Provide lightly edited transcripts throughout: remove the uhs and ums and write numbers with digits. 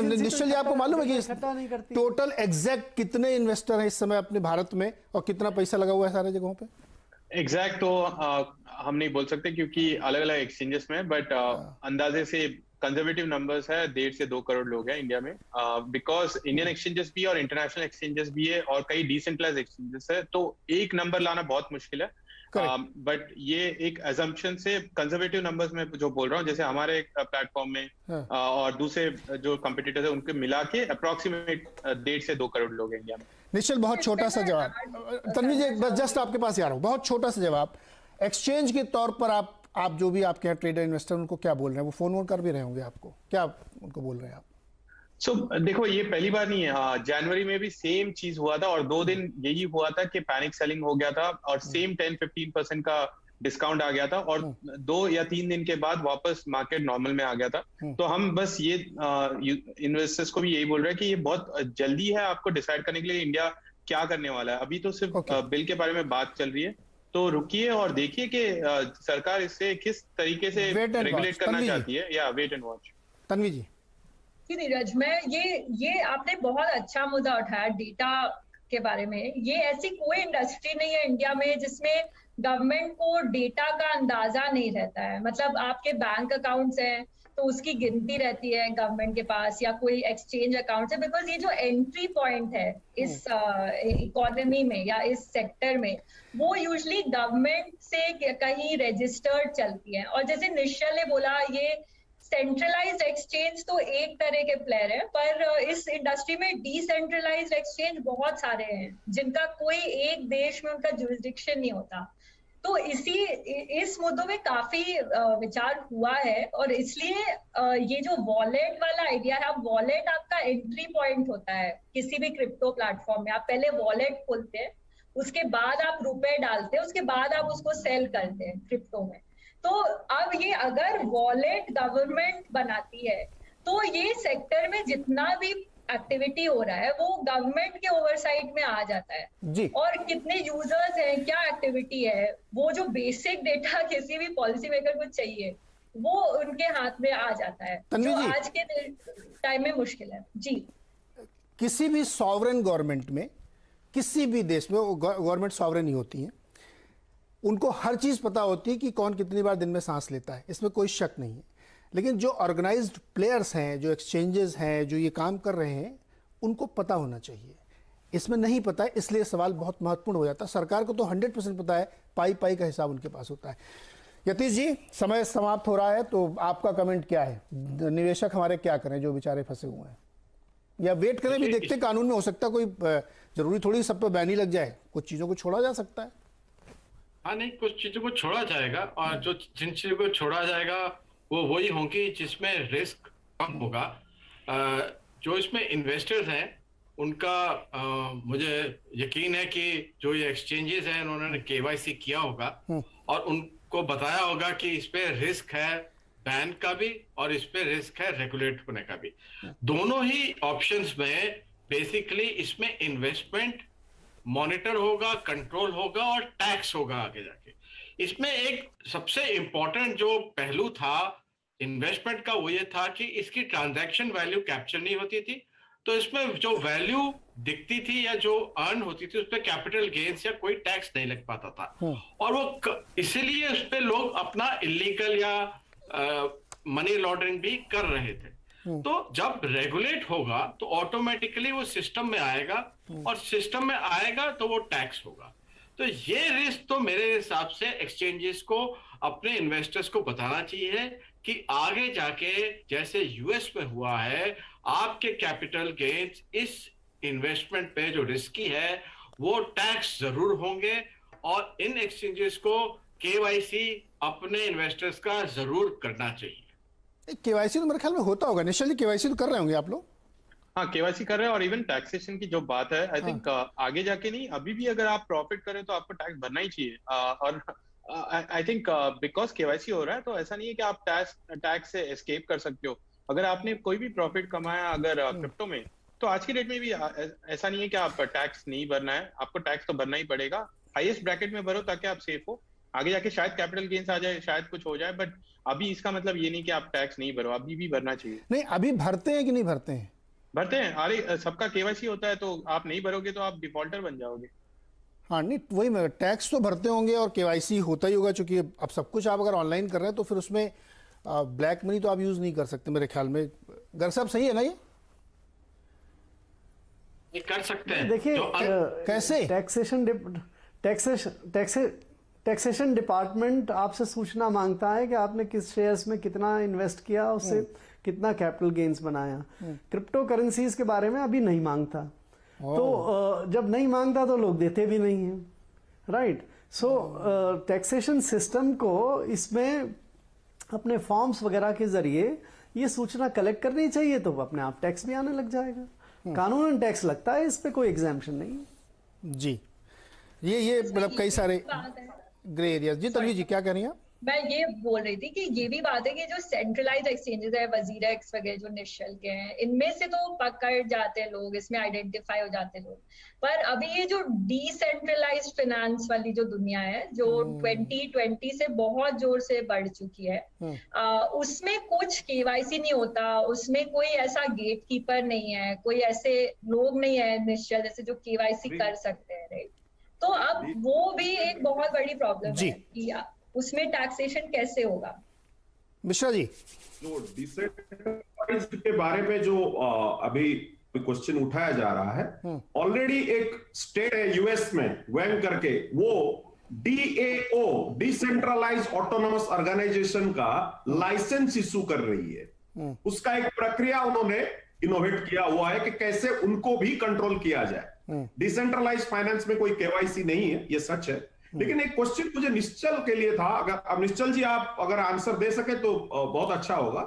निश्चल जी, आपको मालूम है कि इकट्ठा नहीं करती। टोटल एग्जैक्ट कितने इन्वेस्टर हैं इस समय अपने भारत में और कितना पैसा लगा हुआ है सारे जगहों पे? एग्जैक्ट तो हम नहीं बोल सकते क्योंकि अलग अलग एक्सचेंजेस में, बट अंदाजे से कंजर्वेटिव नंबर्स है 1.5 से 2 करोड़ लोग हैं इंडिया में, बिकॉज इंडियन एक्सचेंजेस भी और इंटरनेशनल एक्सचेंजेस भी है और कई डिसेंट्रलाइज एक्सचेंजेस है, तो एक नंबर लाना बहुत मुश्किल है। बट ये एक अजम्पशन से कंजर्वेटिव नंबर्स में जो बोल रहा हूँ, जैसे हमारे प्लेटफॉर्म में और दूसरे जो कंपटीटर्स है उनके मिला के अप्रोक्सीमेट 1.5 से 2 करोड़ लोग हैं इंडिया में। निश्चल, बहुत छोटा सा जवाब। तन्वी जी, बस जस्ट आपके पास ही आ रहा हूँ, बहुत छोटा सा जवाब। एक्सचेंज के तौर पर आप जो भी आपके यहाँ ट्रेडर इन्वेस्टर उनको क्या बोल रहे हैं? वो फोन कर भी रहे होंगे आपको, क्या उनको बोल रहे हैं आप? देखो, ये पहली बार नहीं है। जनवरी में भी सेम चीज हुआ था और 2 दिन यही हुआ था कि पैनिक सेलिंग हो गया था और सेम 10-15% का डिस्काउंट आ गया था और 2 या 3 दिन के बाद वापस मार्केट नॉर्मल में आ गया था। तो हम बस ये इन्वेस्टर्स को भी यही बोल रहे हैं कि ये बहुत जल्दी है आपको डिसाइड करने के लिए इंडिया क्या करने वाला है। अभी तो सिर्फ बिल के बारे में बात चल रही है, तो रुकिए और देखिए कि सरकार इससे किस तरीके से रेगुलेट करना चाहती है, या वेट एंड वॉच। तन्वी जी। नीरज, मैं ये आपने बहुत अच्छा मुद्दा उठाया डेटा के बारे में। ये ऐसी कोई इंडस्ट्री नहीं है इंडिया में जिसमें गवर्नमेंट को डेटा का अंदाजा नहीं रहता है। मतलब आपके बैंक अकाउंट्स हैं तो उसकी गिनती रहती है गवर्नमेंट के पास, या कोई एक्सचेंज अकाउंट है, बिकॉज ये जो एंट्री पॉइंट है इस इकोनॉमी में या इस सेक्टर में, वो यूजुअली गवर्नमेंट से कहीं रजिस्टर्ड चलती है। और जैसे निश्चल ने बोला, ये सेंट्रलाइज्ड एक्सचेंज तो एक तरह के प्लेयर है, पर इस इंडस्ट्री में डिसेंट्रलाइज्ड एक्सचेंज बहुत सारे हैं जिनका कोई एक देश में उनका जुरिस्डिक्शन नहीं होता। तो इस मुद्दों में काफी विचार हुआ है और इसलिए ये जो वॉलेट वाला आइडिया है, अब वॉलेट आपका एंट्री पॉइंट होता है किसी भी क्रिप्टो प्लेटफॉर्म में। आप पहले वॉलेट खोलते हैं, उसके बाद आप रुपए डालते हैं, उसके बाद आप उसको सेल करते हैं क्रिप्टो में। तो अब ये अगर वॉलेट गवर्नमेंट बनाती है तो ये सेक्टर में जितना भी एक्टिविटी हो रहा है वो गवर्नमेंट के ओवरसाइट में आ जाता है जी। और कितने यूजर्स हैं, क्या एक्टिविटी है, वो जो बेसिक डेटा किसी भी पॉलिसी मेकर को चाहिए वो उनके हाथ में आ जाता है, जो आज के टाइम में मुश्किल है। जी, किसी भी सॉवरेन गवर्नमेंट में, किसी भी देश में, गवर्नमेंट सॉवरेन ही होती है, उनको हर चीज पता होती है कि कौन कितनी बार दिन में सांस लेता है, इसमें कोई शक नहीं है। लेकिन जो ऑर्गेनाइज्ड प्लेयर्स हैं, जो एक्सचेंजेस हैं, जो ये काम कर रहे हैं, उनको पता होना चाहिए। इसमें नहीं पता है, इसलिए सवाल बहुत महत्वपूर्ण हो जाता है। सरकार को तो 100% पता है, पाई पाई का हिसाब उनके पास होता है। यतीश जी, समय समाप्त हो रहा है, तो आपका कमेंट क्या है? निवेशक हमारे क्या करें जो बेचारे फंसे हुए हैं, या वेट करें भी? देखते कानून में हो सकता है, कोई जरूरी थोड़ी सब पे बैन ही लग जाए, कुछ चीजों को छोड़ा जा सकता है। हाँ, नहीं, कुछ चीजों को छोड़ा जाएगा और जो जिन चीजों को छोड़ा जाएगा वो वही होंगी जिसमें रिस्क कम होगा। जो इसमें इन्वेस्टर्स हैं उनका मुझे यकीन है कि जो ये एक्सचेंजेस हैं उन्होंने केवाईसी किया होगा और उनको बताया होगा कि इस पे रिस्क है बैन का भी और इस पे रिस्क है रेगुलेट होने का भी। दोनों ही ऑप्शंस में बेसिकली इसमें इन्वेस्टमेंट मॉनिटर होगा, कंट्रोल होगा और टैक्स होगा आगे जाके। इसमें एक सबसे इंपॉर्टेंट जो पहलू था इन्वेस्टमेंट का वो ये था कि इसकी ट्रांजैक्शन वैल्यू कैप्चर नहीं होती थी, तो इसमें जो वैल्यू दिखती थी या जो अर्न होती थी उस पर कैपिटल गेन्स या कोई टैक्स नहीं लग पाता था और वो इसीलिए उस पर लोग अपना इलीगल या मनी लॉन्ड्रिंग भी कर रहे थे। तो जब रेगुलेट होगा तो ऑटोमेटिकली वो सिस्टम में आएगा और सिस्टम में आएगा तो वो टैक्स होगा। तो ये रिस्क तो मेरे हिसाब से एक्सचेंजेस को अपने इन्वेस्टर्स को बताना चाहिए कि आगे जाके जैसे यूएस में हुआ है, आपके कैपिटल गेन्स इस इन्वेस्टमेंट पे जो रिस्की है वो टैक्स जरूर होंगे और इन एक्सचेंजेस को केवाईसी अपने इन्वेस्टर्स का जरूर करना चाहिए। केवाईसी तो मेरे ख्याल में होता होगा। निश्चल जी, केवाईसी तो कर रहे होंगे आप लोग? हाँ, केवाईसी कर रहे हैं और इवन टैक्सेशन की जो बात है, आई थिंक आगे जाके नहीं, अभी भी अगर आप प्रॉफिट करें तो आपको टैक्स भरना ही चाहिए। और आई थिंक बिकॉज केवाईसी हो रहा है तो ऐसा नहीं है कि आप टैक्स से एस्केप कर सकते हो। अगर आपने कोई भी प्रॉफिट कमाया अगर क्रिप्टो में, तो आज की डेट में भी ऐसा नहीं है कि आप टैक्स नहीं भरना है, आपको टैक्स तो भरना ही पड़ेगा। हाईएस्ट ब्रैकेट में भरो ताकि आप सेफ हो। आगे जाके शायद कैपिटल गेन्स आ जाए, शायद कुछ हो जाए, बट अभी इसका मतलब ये नहीं कि आप टैक्स नहीं भरो, अभी भी भरना चाहिए। नहीं, अभी भरते हैं कि नहीं भरते हैं? भरते हैं, अरे सबका केवाईसी होता है, तो आप नहीं भरोगे तो आप डिफॉल्टर बन जाओगे। हाँ, नहीं वही मैं, टैक्स तो भरते होंगे और केवाईसी होता ही होगा, चूंकि अब सब कुछ आप अगर ऑनलाइन कर रहे हैं तो फिर उसमें ब्लैक मनी तो आप यूज नहीं कर सकते मेरे ख्याल में। गर साहब सही है ना ये कर सकते हैं। देखिए कैसे? टैक्सेशन डिपार्टमेंट आपसे सूचना मांगता है कि आपने किस शेयर्स में कितना इन्वेस्ट किया, उससे कितना कैपिटल गेन्स बनाया। क्रिप्टो करेंसीज के बारे में अभी नहीं मांगता, तो जब नहीं मांगता तो लोग देते भी नहीं हैं, राइट। सो टैक्सेशन सिस्टम को इसमें अपने फॉर्म्स वगैरह के जरिए ये सूचना कलेक्ट करनी चाहिए, तो अपने आप टैक्स भी आने लग जाएगा। कानूनन टैक्स लगता है, इस पे कोई एग्जाम्पशन नहीं है। जी, ये मतलब कई सारे ग्रे एरियाज। जी तन्वी जी क्या कह रही हैं आप? मैं ये बोल रही थी कि ये भी बात है कि जो सेंट्रलाइज एक्सचेंजेस है, वजीरेक्स वगैरह जो निश्चल के हैं, इनमें से तो पकड़ जाते हैं लोग, इसमें आइडेंटिफाई हो जाते हैं लोग। पर अभी ये जो डिसेंट्रलाइज फाइनेंस वाली जो दुनिया है, जो 2020 से बहुत जोर से बढ़ चुकी है, उसमें कुछ केवाईसी नहीं होता, उसमें कोई ऐसा गेट कीपर नहीं है, कोई ऐसे लोग नहीं है निश्चल जैसे जो केवाईसी कर सकते हैं, राइट। तो अब वो भी एक बहुत बड़ी प्रॉब्लम है कि उसमें टैक्सेशन कैसे होगा। मिश्रा जी, जो डिसेंट्रलाइज्ड के बारे में जो अभी क्वेश्चन उठाया जा रहा है, ऑलरेडी एक स्टेट है यूएस में, वैंग करके, वो DAO डिसेंट्रलाइज ऑटोनोमस ऑर्गेनाइजेशन का लाइसेंस इशू कर रही है। उसका एक प्रक्रिया उन्होंने इनोवेट किया हुआ है कि कैसे उनको भी कंट्रोल किया जाए। डिसेंट्रलाइज फाइनेंस में कोई केवाईसी नहीं है, ये सच है। लेकिन एक क्वेश्चन मुझे निश्चल के लिए था, अगर अब निश्चल जी आप अगर आंसर दे सके तो बहुत अच्छा होगा,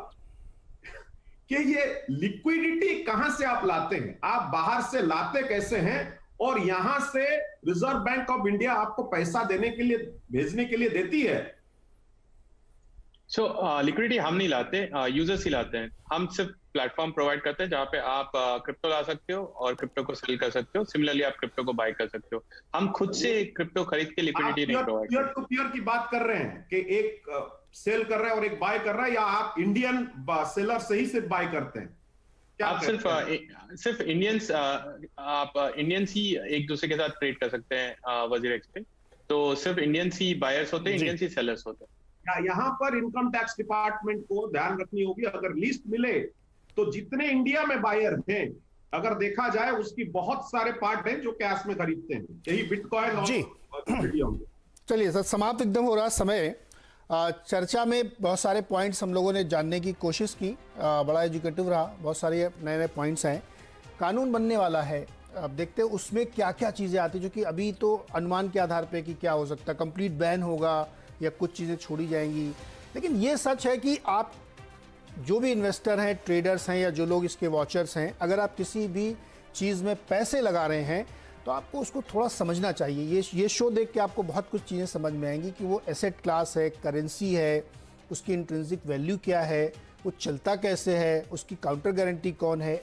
कि ये लिक्विडिटी कहां से आप लाते हैं, आप बाहर से लाते कैसे हैं, और यहां से रिजर्व बैंक ऑफ इंडिया आपको पैसा देने के लिए, भेजने के लिए देती है। लिक्विडिटी हम नहीं लाते, यूजर्स ही लाते हैं। हम सिर्फ प्लेटफॉर्म प्रोवाइड करते हैं जहां पे आप क्रिप्टो ला सकते हो और क्रिप्टो को सेल कर सकते हो। सिमिलरली आप क्रिप्टो को बाय कर सकते हो। हम खुद से क्रिप्टो खरीद के लिक्विडिटी नहीं प्रोवाइड करते। पीयर टू पीयर की बात कर रहे हैं कि एक सेल कर रहा है और एक बाय कर रहा है, या आप इंडियन सेलर से ही सिर्फ बाय करते हैं? आप सिर्फ इंडियंस, आप इंडियंस ही एक दूसरे के साथ ट्रेड कर सकते हैं वजीरेक्स पे। तो सिर्फ इंडियंस ही बायर्स होते हैं, इंडियंस ही सेलर्स होते हैं। यहाँ पर इनकम टैक्स डिपार्टमेंट को ध्यान रखनी होगी, अगर लिस्ट मिले तो जितने इंडिया में बायर हैं, अगर देखा जाए उसकी बहुत सारे पार्ट हैं जो कैश में खरीदते हैं, यही बिटकॉइन और चलिए सर, समाप्त एकदम हो रहा समय। चर्चा में बहुत सारे पॉइंट्स हम लोगों ने जानने की कोशिश की, बड़ा एजुकेटिव रहा, बहुत सारे नए नए पॉइंट्स हैं। कानून बनने वाला है, अब देखते हैं उसमें क्या क्या चीज़ें आती, जो कि अभी तो अनुमान के आधार पे कि क्या हो सकता है, कंप्लीट बैन होगा या कुछ चीज़ें छोड़ी जाएंगी। लेकिन ये सच है कि आप जो भी इन्वेस्टर हैं, ट्रेडर्स हैं, या जो लोग इसके वॉचर्स हैं, अगर आप किसी भी चीज़ में पैसे लगा रहे हैं तो आपको उसको थोड़ा समझना चाहिए। ये शो देख के आपको बहुत कुछ चीज़ें समझ में आएंगी कि वो एसेट क्लास है, करेंसी है, उसकी इंट्रिंसिक वैल्यू क्या है, वो चलता कैसे है, उसकी काउंटर गारंटी कौन है,